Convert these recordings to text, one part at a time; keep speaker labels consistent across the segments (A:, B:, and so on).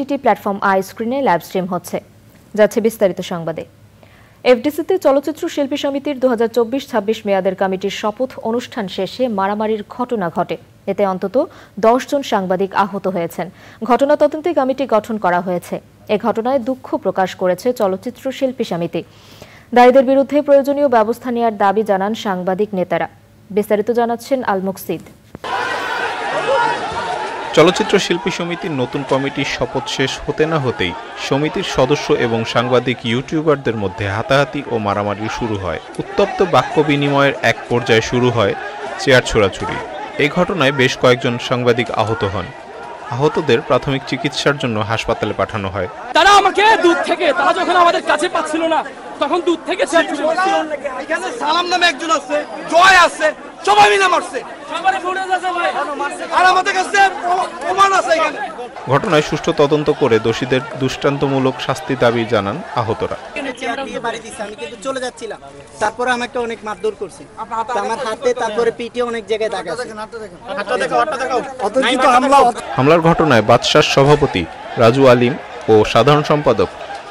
A: OTT platform I স্ক্রিনে live stream হচ্ছে। যাচ্ছে বিস্তারিত সংবাদে। এফডিসিতে চলচ্চিত্র শিল্পী সমিতির 2024-26 মেয়াদের কমিটির শপথ অনুষ্ঠান শেষে মারামারির ঘটনা ঘটে। এতে অন্তত 10 জন সাংবাদিক আহত হয়েছেন। ঘটনা তদন্তে কমিটি গঠন করা হয়েছে। এ ঘটনায় দুঃখ প্রকাশ করেছে চলচ্চিত্র শিল্পী সমিতি। দায়ীদের বিরুদ্ধে প্রয়োজনীয় ব্যবস্থা নেওয়ার দাবি জানান সাংবাদিক নেতারা। বিস্তারিত জানাচ্ছেন আল মুকসিদ।
B: চলচ্চিত্র শিল্পী সমিতির নতুন কমিটির শপথ শেষ হতে না হতেই সমিতির সদস্য এবং সাংবাদিক ইউটিউবারদের মধ্যে হাতাহাতি ও মারামারি শুরু হয়। উত্তপ্ত বাক্য বিনিময়ের এক পর্যায়ে শুরু হয় চেয়ার ছোড়াছুড়ি। এই ঘটনায় বেশ কয়েকজন সাংবাদিক আহত হন। আহতদের প্রাথমিক চিকিৎসার জন্য হাসপাতালে পাঠানো হয়।
C: তারা আমাকে দূর থেকে, তারা যখন আমাদের কাছে পাচ্ছিল না তখন দূর থেকে
D: সালাম নামে একজন আছে, জয় আছে, সবাই মিলে মারছে।
B: ঘটনায় সুষ্ঠু তদন্ত করে দোষীদের দৃষ্টান্তমূলক শাস্তি দাবি জানান আহতরা।
E: চলে যাচ্ছিলাম, তারপরে আমাকে অনেক মারধর করছে, আমার হাতে তারপরে পিঠে অনেক জায়গায় দাগ আছে।
B: হামলার ঘটনায় বাদশাহ সভাপতি রাজু আলিম ও সাধারণ সম্পাদক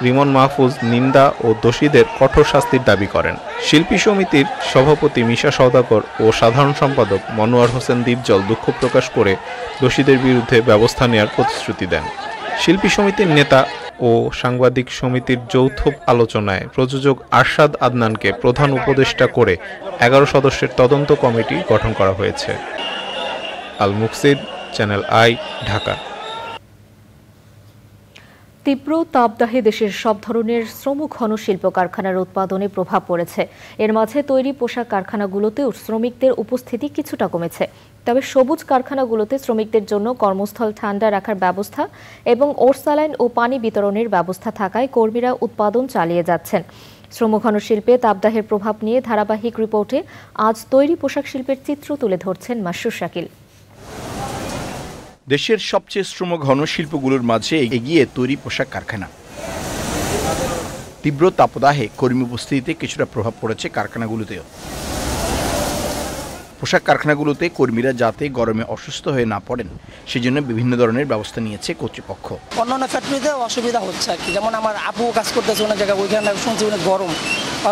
B: রিমন মাহফুজ নিন্দা ও দোষীদের কঠোর শাস্তির দাবি করেন। শিল্পী সমিতির সভাপতি মিশা সওদাগর ও সাধারণ সম্পাদক মনোয়ার হোসেন দীপজল দুঃখ প্রকাশ করে দোষীদের বিরুদ্ধে ব্যবস্থা নেওয়ার প্রতিশ্রুতি দেন। শিল্পী সমিতির নেতা ও সাংবাদিক সমিতির যৌথ আলোচনায় প্রযোজক আরশাদ আদনানকে প্রধান উপদেষ্টা করে 11 সদস্যের তদন্ত কমিটি গঠন করা হয়েছে। আল মুকসিদ, চ্যানেল আই, ঢাকা।
A: তীব্র তাপদাহে দেশের সব ধরনের শ্রমঘন শিল্প কারখানার উৎপাদনে প্রভাব পড়েছে। এর মাঝে তৈরি পোশাক কারখানাগুলোতেও শ্রমিকদের উপস্থিতি কিছুটা কমেছে। তবে সবুজ কারখানাগুলোতে শ্রমিকদের জন্য কর্মস্থল ঠান্ডা রাখার ব্যবস্থা এবং ওরসালাইন ও পানি বিতরণের ব্যবস্থা থাকায় কর্মীরা উৎপাদন চালিয়ে যাচ্ছেন। শ্রমঘন শিল্পে তাপদাহের প্রভাব নিয়ে ধারাবাহিক রিপোর্টে আজ তৈরি পোশাক শিল্পের চিত্র তুলে ধরছেন মাসরুর শাকিল।
F: দেশের সবচেয়ে শ্রমঘন শিল্পগুলোর মাঝে এগিয়ে তৈরি পোশাক কারখানা। তীব্র তাপদাহে কর্মী উপস্থিতিতে কিছুটা প্রভাব পড়েছে কারখানাগুলোতেও। পোশাক কারখানাগুলোতে কর্মীরা যাতে গরমে অসুস্থ হয়ে না পড়েন সেজন্য বিভিন্ন ধরনের ব্যবস্থা নিয়েছে কর্তৃপক্ষ।
E: অন্যান্য ফ্যাক্টরিতে অসুবিধা হচ্ছে আর কি, যেমন আমার আপু কাজ করতেছে অনেক জায়গায়, ওইখানে শুনছি অনেক গরম,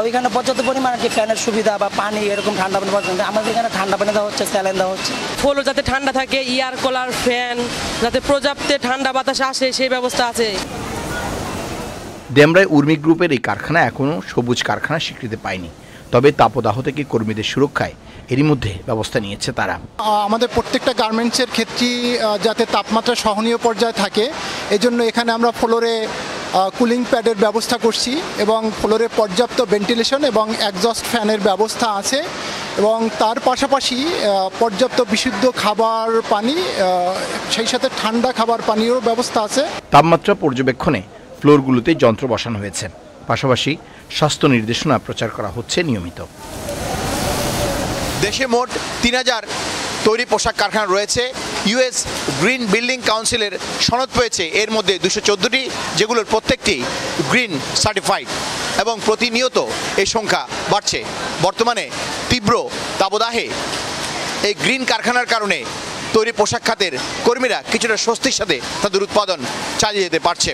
E: ওইখানে পর্যাপ্ত পরিমাণ আর কি ফ্যানের সুবিধা বা পানি এরকম ঠান্ডা পানি পাওয়া যায়। আমাদের এখানে ঠান্ডা পানি দেওয়া হচ্ছে, স্যালাইন দেওয়া হচ্ছে।
G: ফ্লোর যাতে ঠান্ডা থাকে, এয়ার কুলার, ফ্যান যাতে পর্যাপ্ত ঠান্ডা বাতাস আসে সেই ব্যবস্থা আছে।
F: ডেমরায় উর্মি গ্রুপের এই কারখানা এখনও সবুজ কারখানা স্বীকৃতি পায়নি। তবে তাপদাহ থেকে কর্মীদের সুরক্ষায় এরই মধ্যে ব্যবস্থা নিয়েছে তারা।
H: আমাদের প্রত্যেকটা গার্মেন্টসের ক্ষেত্রেই যাতে তাপমাত্রা সহনীয় পর্যায়ে থাকে, এজন্য এখানে আমরা ফ্লোরে কুলিং প্যাডের ব্যবস্থা করছি এবং ফ্লোরে পর্যাপ্ত ভেন্টিলেশন এবং এক্সস্ট ফ্যানের ব্যবস্থা আছে এবং তার পাশাপাশি পর্যাপ্ত বিশুদ্ধ খাবার পানি, সেই সাথে ঠান্ডা খাবার পানিরও ব্যবস্থা আছে।
F: তাপমাত্রা পর্যবেক্ষণে ফ্লোরগুলোতে যন্ত্র বসানো হয়েছে। পাশাপাশি স্বাস্থ্য নির্দেশনা প্রচার করা হচ্ছে নিয়মিত।
I: দেশে মোট 3000 তৈরি পোশাক কারখানা রয়েছে। ইউএস গ্রিন বিল্ডিং কাউন্সিলের সনদ পেয়েছে এর মধ্যে 214টি, যেগুলোর প্রত্যেকটি গ্রিন সার্টিফাইড এবং প্রতিনিয়ত এই সংখ্যা বাড়ছে। বর্তমানে তীব্র তাপদাহে এই গ্রিন কারখানার কারণে তৈরি পোশাক খাতের কর্মীরা কিছুটা স্বস্তির সাথে তাদের উৎপাদন চালিয়ে যেতে পারছে।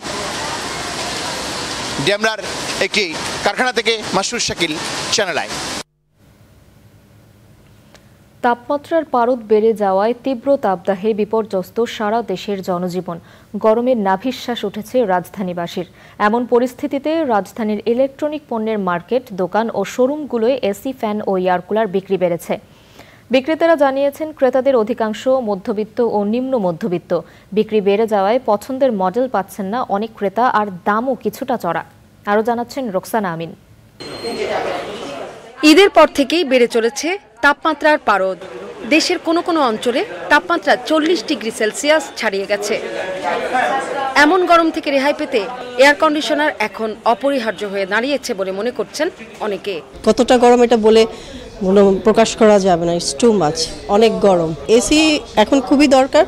I: ডেমরার একটি কারখানা থেকে মাসরুর শাকিল, চ্যানেল আই।
A: তাপমাত্রার পারদ বেড়ে যাওয়ায় তীব্র তাপদাহে বিপর্যস্ত সারা দেশের জনজীবন। গরমের নাভিশ্বাস উঠেছে রাজধানীবাসীর। এমন পরিস্থিতিতে রাজধানীর ইলেকট্রনিক পণ্যের মার্কেট, দোকান ও শোরুমগুলোয় এসি, ফ্যান ও এয়ার কুলার বিক্রি বেড়েছে। বিক্রেতারা জানিয়েছেন ক্রেতাদের অধিকাংশ মধ্যবিত্ত ও নিম্ন মধ্যবিত্ত। বিক্রি বেড়ে যাওয়ায় পছন্দের মডেল পাচ্ছেন না অনেক ক্রেতা, আর দামও কিছুটা চড়া। আরও জানাচ্ছেন রোকসানা আমিন।
J: ঈদের পর থেকেই বেড়ে চলেছে তাপমাত্রার পারদ। দেশের কোনো কোনো অঞ্চলে তাপমাত্রা 40 ডিগ্রি সেলসিয়াস ছাড়িয়ে গেছে। এমন গরম থেকে রেহাই পেতে এয়ার কন্ডিশনার এখন অপরিহার্য হয়ে দাঁড়িয়েছে বলে মনে করছেন অনেকে।
K: কতটা গরম এটা বলে প্রকাশ করা যাবে না, ইটস টু মাচ, অনেক গরম। এসি এখন খুবই দরকার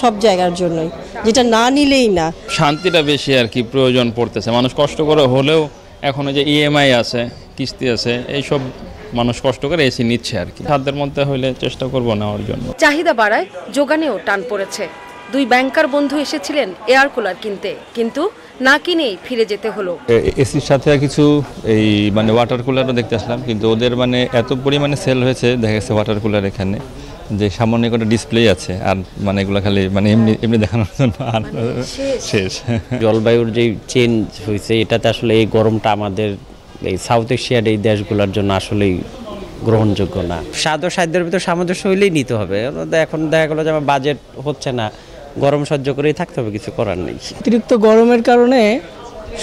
K: সব জায়গার জন্যই, যেটা না নিলেই না।
L: শান্তিটা বেশি আর কি প্রয়োজন পড়তেছে। মানুষ কষ্ট করে হলেও এখন যে ইএমআই আছে, কিস্তি আছে, এইসব মানুষ কষ্ট করে এসি নিচ্ছে আর কি। সাধ্যের মধ্যে হলে চেষ্টা করব নেওয়ার জন্য।
J: চাহিদা বাড়ায় যোগানেও টান পড়েছে। দুই ব্যাংকার বন্ধু এসেছিলেন এয়ার কুলার কিনতে, কিন্তু না কিনেই ফিরে যেতে হলো।
L: এসির সাথে কিছু এই মানে ওয়াটার কুলারও দেখতে আসলাম, কিন্তু ওদের মানে এত পরিমাণে সেল হয়েছে, দেখা গেছে ওয়াটার কুলার এখানে যে সামনে একটা ডিসপ্লে আছে, আর মানে এগুলো খালি মানে এমনি দেখানোর জন্য আর শেষ।
M: জলবায়ুর যে চেঞ্জ হয়েছে, এটাতে আসলে এই গরমটা আমাদের এই সাউথ এশিয়ার এই দেশগুলোর জন্য আসলেই গ্রহণযোগ্য না। সাধ্যের ভিতর সামঞ্জস্য হইলেই নিতে হবে। এখন দেখা গেলো যে আমার বাজেট হচ্ছে না, গরম সহ্য করেই থাকতে হবে, কিছু করার নেই।
N: অতিরিক্ত গরমের কারণে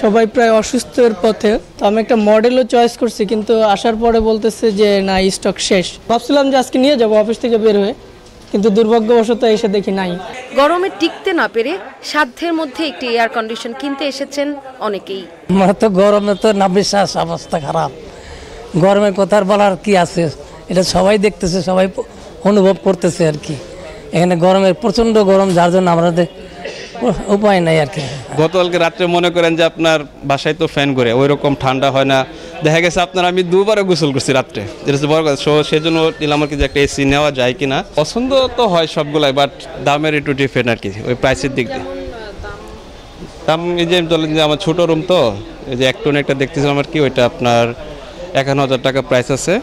N: সবাই প্রায় অসুস্থের পথে। তো আমি একটা মডেলও চয়েস করছি, কিন্তু আসার পরে বলতেছে যে না, স্টক শেষ। ভাবছিলাম যে আজকে নিয়ে যাবো অফিস থেকে বের হয়ে, কিন্তু দুর্ভাগ্যবশত এসে দেখি নাই।
J: গরমে টিকতে না পেরে সাধ্যের মধ্যে একটি এয়ার কন্ডিশন কিনতে এসেছেন অনেকেই।
O: আমার তো গরমে তো নাবিশ্বাস, অবস্থা খারাপ। গরমের কথা বলার কি আছে, এটা সবাই দেখতেছে, সবাই অনুভব করতেছে আর কি। এখানে গরমের প্রচন্ড গরম, যার জন্য আমাদের উপায় নাই আর কি।
P: গতকালকে রাত্রে মনে করেন যে আপনার বাসায় তো ফ্যান করে, ওই রকম ঠান্ডা হয় না। দেখা গেছে আপনার আমি দুবারও গোসল করছি রাত্রে, যেটা হচ্ছে বড় কথা। সেজন্য নিলাম আর কি যে একটা এসি নেওয়া যায় কিনা। পছন্দ তো হয় সবগুলাই, বাট দামের একটু ডিফারেন্ট আর কি, ওই প্রাইসের দিক দিয়ে। দাম এই যে বলেন যে আমার ছোটো রুম তো, এই যে 1 টন একটা দেখতেছিলাম আর কি, ওইটা আপনার 51,000 টাকা প্রাইস আছে।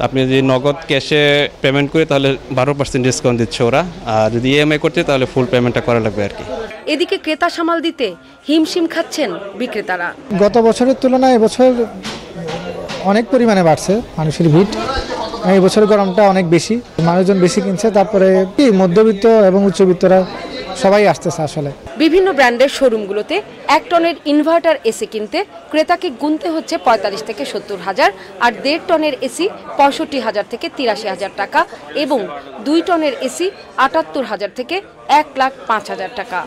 P: আপনি যদি নগদ ক্যাশে পেমেন্ট করে তাহলে 12% ডিসকাউন্ট দিচ্ছে ওরা, আর যদি ইএমআই করতে তাহলে ফুল পেমেন্টটা করা লাগবে আর কি।
J: এদিকে ক্রেতা সামাল দিতে হিমশিম খাচ্ছেন বিক্রেতারা।
Q: গত বছরের তুলনায় এবছর অনেক পরিমাণে বাড়ছে মানুষের ভিড়। এই বছর গরমটা অনেক বেশি, মানুষজন বেশি কিনছে। তারপরে কি মধ্যবিত্ত এবং উচ্চবিত্তরা সবাই আসতেছে আসলে।
J: বিভিন্ন ব্র্যান্ডের শোরুমগুলোতে 1 টনের ইনভার্টার এসি কিনতে ক্রেতাকে গুনতে হচ্ছে 45 থেকে 70,000, আর 1.5 টনের এসি 65,000 থেকে 83,000 টাকা, এবং 2 টনের এসি 78,000 থেকে 1,05,000 টাকা।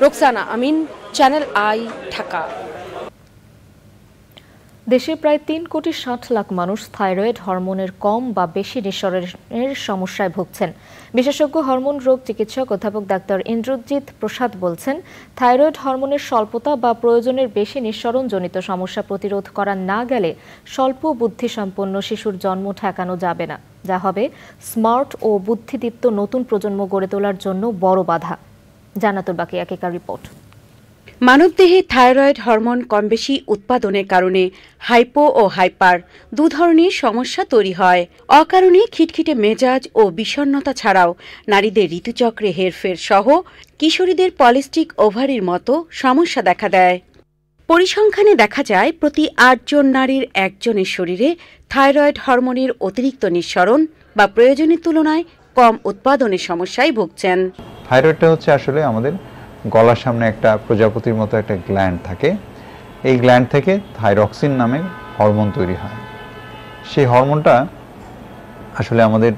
J: রোকসানা আমিন, চ্যানেল আই, ঢাকা।
A: দেশে প্রায় 3,60,00,000 মানুষ থাইরয়েড হরমোনের কম বা বেশি নিঃসরণের সমস্যায় ভুগছেন। বিশেষজ্ঞ হরমোন রোগ চিকিৎসক অধ্যাপক ডাক্তার ইন্দ্রজিৎ প্রসাদ বলছেন, থাইরয়েড হরমোনের স্বল্পতা বা প্রয়োজনের বেশি নিঃসরণজনিত সমস্যা প্রতিরোধ করা না গেলে স্বল্প বুদ্ধিসম্পন্ন শিশুর জন্ম ঠেকানো যাবে না, যা হবে স্মার্ট ও বুদ্ধিদীপ্ত নতুন প্রজন্ম গড়ে তোলার জন্য বড় বাধা। জান্নাতুল বাকি একার রিপোর্ট।
R: মানবদেহে থাইরয়েড হরমোন কমবেশি উৎপাদনের কারণে হাইপো ও হাইপার 2 ধরনের সমস্যা তৈরি হয়। অকারণে খিটখিটে মেজাজ ও বিষণ্ণতা ছাড়াও নারীদের ঋতুচক্রে হেরফের সহ কিশোরীদের পলিস্টিক ওভারির মতো সমস্যা দেখা দেয়। পরিসংখ্যানে দেখা যায়, প্রতি 8 জন নারীর 1 জনের শরীরে থাইরয়েড হরমোনের অতিরিক্ত নিঃসরণ বা প্রয়োজনের তুলনায় কম উৎপাদনের সমস্যায় ভুগছেন।
S: থাইরয়েডটা হচ্ছে আসলে আমাদের গলার সামনে একটা প্রজাপতির মতো একটা গ্ল্যান্ড থাকে। এই গ্ল্যান্ড থেকে থাইরক্সিন নামে হরমোন তৈরি হয়। সেই হরমোনটা আসলে আমাদের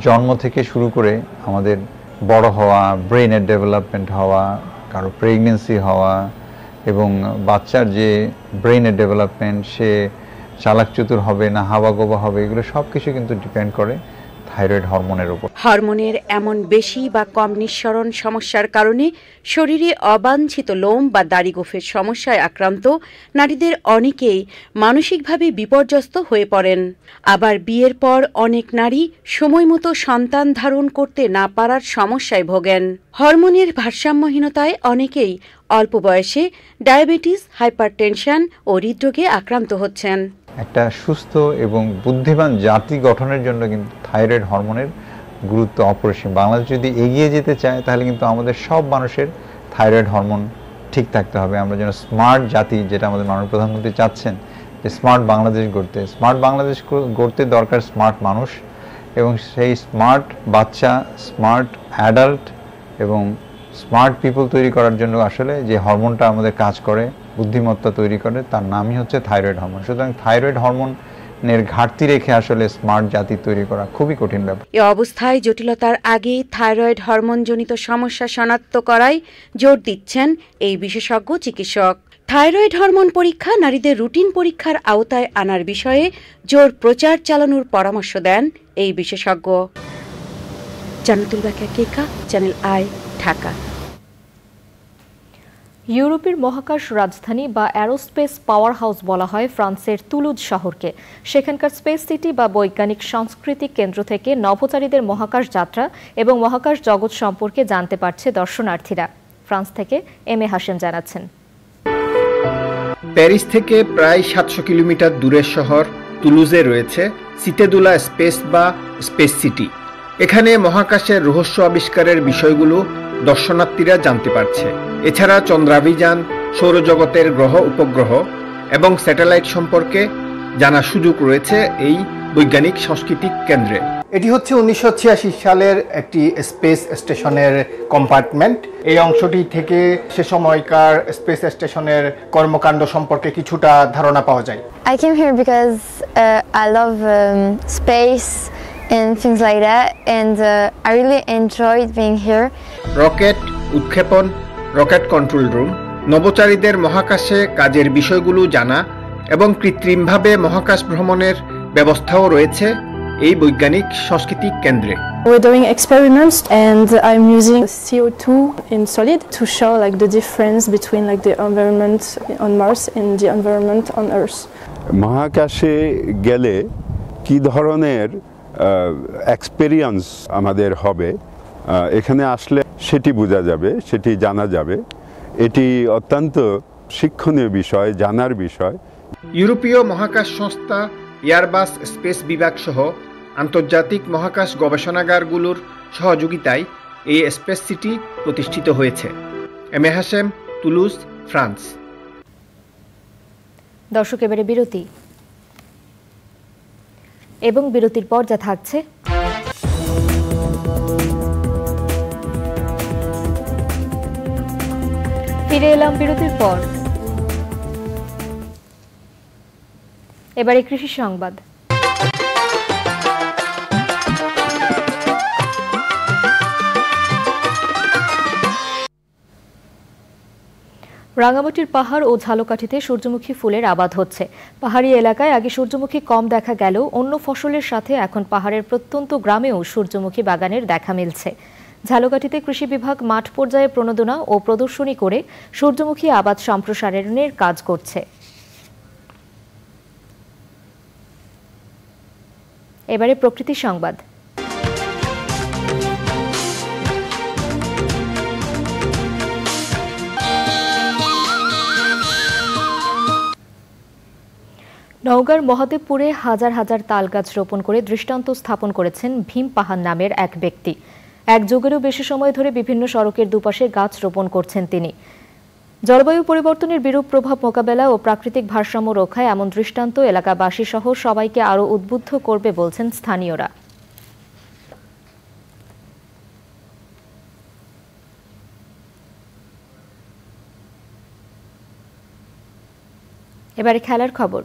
S: জন্ম থেকে শুরু করে আমাদের বড় হওয়া, ব্রেনের ডেভেলপমেন্ট হওয়া, কারো প্রেগনেন্সি হওয়া এবং বাচ্চার যে ব্রেনের ডেভেলপমেন্ট, সে চালাক চতুর হবে না হাবাগোবা হবে, এগুলো সব কিছু কিন্তু ডিপেন্ড করে থাইরয়েড হরমোনের উপর।
R: হরমোনের এমন বেশি বা কম নিঃসরণ সমস্যার কারণে শরীরে অবাঞ্ছিত লোম বা দাড়িগোফের সমস্যায় আক্রান্ত নারীদের অনেকেই মানসিকভাবে বিপর্যস্ত হয়ে পড়েন। আবার বিয়ের পর অনেক নারী সময়মতো সন্তান ধারণ করতে না পারার সমস্যায় ভোগেন। হরমোনের ভারসাম্যহীনতায় অনেকেই অল্প বয়সে ডায়াবেটিস, হাইপারটেনশন ও হৃদরোগে আক্রান্ত হচ্ছেন।
S: একটা সুস্থ এবং বুদ্ধিমান জাতি গঠনের জন্য কিন্তু থাইরয়েড হরমোনের গুরুত্ব অপরিসীম। বাংলাদেশ যদি এগিয়ে যেতে চায় তাহলে কিন্তু আমাদের সব মানুষের থাইরয়েড হরমোন ঠিক থাকতে হবে। আমরা যেন স্মার্ট জাতি, যেটা আমাদের মাননীয় প্রধানমন্ত্রী চাচ্ছেন যে স্মার্ট বাংলাদেশ গড়তে, স্মার্ট বাংলাদেশ গড়তে দরকার স্মার্ট মানুষ, এবং সেই স্মার্ট বাচ্চা, স্মার্ট অ্যাডাল্ট এবং স্মার্ট পিপল তৈরি করার জন্য আসলে যে হরমোনটা আমাদের কাজ করে, বুদ্ধিমত্তা তৈরি করে, তার নামই হচ্ছে থাইরয়েড হরমোন। সুতরাং থাইরয়েড হরমোনের ঘাটতি রেখে আসলে স্মার্ট জাতি তৈরি করা খুবই কঠিন ব্যাপার।
R: এ অবস্থায় জটিলতার আগেই থাইরয়েড হরমোনজনিত সমস্যা শনাক্ত করায় জোর দিচ্ছেন এই বিশেষজ্ঞ চিকিৎসক। থাইরয়েড হরমোন পরীক্ষা নারীদের রুটিন পরীক্ষার আওতায় আনার বিষয়ে জোর প্রচার চালানোর পরামর্শ দেন এই বিশেষজ্ঞ। জান্নাতুল বাকিয়া, চ্যানেল আই, ঢাকা।
A: ইউরোপের মহাকাশ রাজধানী বা অ্যারোস্পেস পাওয়ার হাউস বলা হয় ফ্রান্সের তুলুজ শহরকে। সেখানকার স্পেস সিটি বা বৈজ্ঞানিক সাংস্কৃতিক কেন্দ্র থেকে নভোচারীদের মহাকাশ যাত্রা এবং মহাকাশ জগৎ সম্পর্কে জানতে পারছে দর্শনার্থীরা। ফ্রান্স থেকে এম এ হাশেম জানাচ্ছেন।
T: প্যারিস থেকে প্রায় 700 কিলোমিটার দূরের শহর তুলুজে রয়েছে সিতেদুলা স্পেস বা স্পেস সিটি। এখানে মহাকাশের রহস্য আবিষ্কারের বিষয়গুলো দর্শনার্থীরা জানতে পারছে। এছাড়া চন্দ্রাভিযান, সৌরজগতের গ্রহ উপগ্রহ এবং স্যাটেলাইট সম্পর্কে জানার সুযোগ রয়েছে এই বৈজ্ঞানিক সাংস্কৃতিক কেন্দ্রে।
U: এটি হচ্ছে 1986 সালের একটি স্পেস স্টেশনের কম্পার্টমেন্ট। এই অংশটি থেকে সে সময়কার স্পেস স্টেশনের কর্মকাণ্ড সম্পর্কে কিছুটা ধারণা পাওয়া যায়।
V: I came here because I love space and things like that, and I really enjoyed being here.
T: Rocket উৎক্ষেপণ, রকেট কন্ট্রোল রুম, নভোচারীদের মহাকাশে কাজের বিষয়গুলো জানা এবং কৃত্রিমভাবে মহাকাশ ভ্রমণের ব্যবস্থাও রয়েছে এই বৈজ্ঞানিক সাংস্কৃতিক কেন্দ্রে।
W: We're doing experiments and I'm using CO2 in solid to show like the difference between like the environment on Mars and the environment on Earth.
X: মহাকাশে গেলে কি ধরনের এক্সপেরিয়েন্স আমাদের হবে, এখানে আসলে সেটি বোঝা যাবে, সেটি জানা যাবে। এটি অত্যন্ত শিক্ষণীয় বিষয়, জানার বিষয়।
T: ইউরোপীয় মহাকাশ সংস্থা এয়ারবাস স্পেস বিভাগ সহ আন্তর্জাতিক মহাকাশ গবেষণাগারগুলোর সহযোগিতায় এই স্পেস সিটি প্রতিষ্ঠিত হয়েছে। M A Hashem, Toulouse, France.
A: দর্শক, এবারে বিরতি এবং বিরতির পর যা থাকছে। ফিরে এলাম বিরতির পর। এবারে কৃষি সংবাদ। রাঙামাটির পাহাড় ও ঝালকাঠিতে সূর্যমুখী ফুলের আবাদ হচ্ছে। পাহাড়ি এলাকায় আগে সূর্যমুখী কম দেখা গেলেও অন্য ফসলের সাথে এখন পাহাড়ের প্রত্যন্ত গ্রামেও সূর্যমুখী বাগানের দেখা মিলছে। ঝালকাঠিতে কৃষি বিভাগ মাঠ পর্যায়ে প্রণোদনা ও প্রদর্শনী করে সূর্যমুখী আবাদ সম্প্রসারণের কাজ করছে। এবারে প্রকৃতি সংবাদ। নওগাঁর মহাদেবপুরে হাজার হাজার তাল গাছ রোপণ করে দৃষ্টান্ত স্থাপন করেছেন ভীম পাহাড় নামের এক ব্যক্তি। এক যুগেরও বেশি সময় ধরে বিভিন্ন সড়কের দুপাশে গাছ রোপণ করছেন তিনি। জলবায়ু পরিবর্তনের বিরূপ প্রভাব মোকাবেলা ও প্রাকৃতিক ভারসাম্য রক্ষায় এমন দৃষ্টান্ত এলাকাবাসী সহ সবাইকে আরও উদ্বুদ্ধ করবে বলছেন স্থানীয়রা। এবারে খেলার খবর।